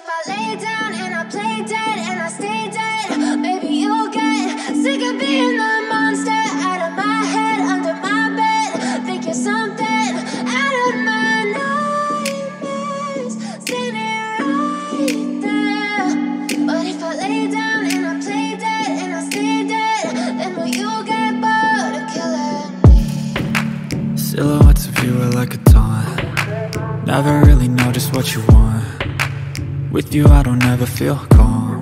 if I lay down and I play dead and I stay dead, maybe you'll get sick of being the monster out of my head, under my bed. Think you're something out of my nightmares, standing right there. But if I lay down and I play dead and I stay dead, then will you get bored of killing me? Silhouettes of you are like a taunt. Never really know just what you want. With you I don't ever feel calm.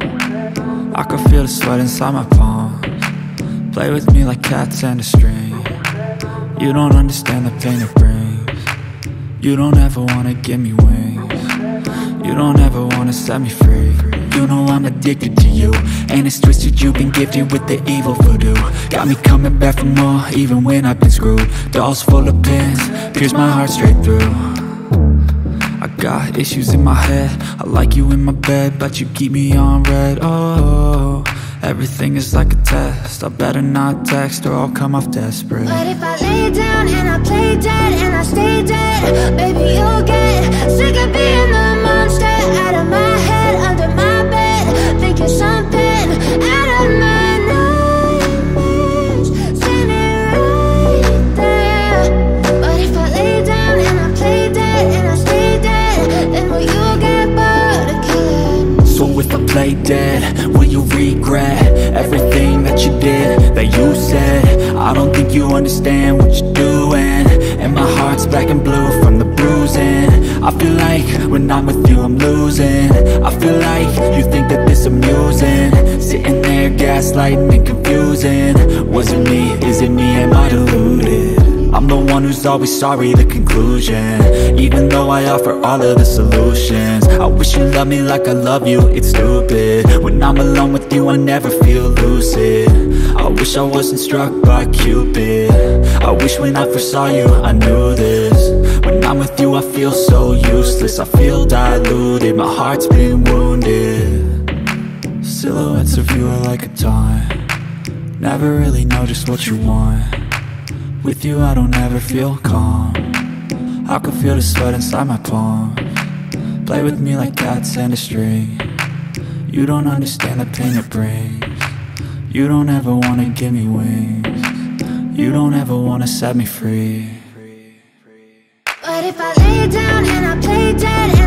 I can feel the sweat inside my palms. Play with me like cats and a string. You don't understand the pain it brings. You don't ever wanna give me wings. You don't ever wanna set me free. You know I'm addicted to you, and it's twisted, you've been gifted with the evil voodoo. Got me coming back for more, even when I've been screwed. Dolls full of pins, pierce my heart straight through. I got issues in my head, I like you in my bed, but you keep me on red. Oh, everything is like a test, I better not text or I'll come off desperate. But if I lay down and I play dead and I stay dead, maybe you'll get sick of being the monster out of my head, under my bed. Think you're something out of my nightmares, standing right there. But if I lay down and I play dead and I stay dead, then will you get bored of killing me? So if I play dead, will you regret everything that you did, that you said? I don't think you understand what you're doing, and my heart's black and blue from the bruising. I feel like when I'm with you I'm losing. I feel like you think that this amusing, sitting there gaslighting and confusing. Was it me? Is it me? Am I deluded? I'm the one who's always sorry, the conclusion, even though I offer all of the solutions. I wish you loved me like I love you, it's stupid. When I'm alone with you I never feel lucid. I wish I wasn't struck by Cupid. I wish when I first saw you I knew this. When I'm with you I feel so useless, I feel diluted, my heart's been wounded. Silhouettes of you are like a taunt. Never really know just what you want. With you I don't ever feel calm. I can feel the sweat inside my palms. Play with me like cats and a string. You don't understand the pain it brings. You don't ever wanna give me wings. You don't ever wanna set me free. But if I lay down and I play dead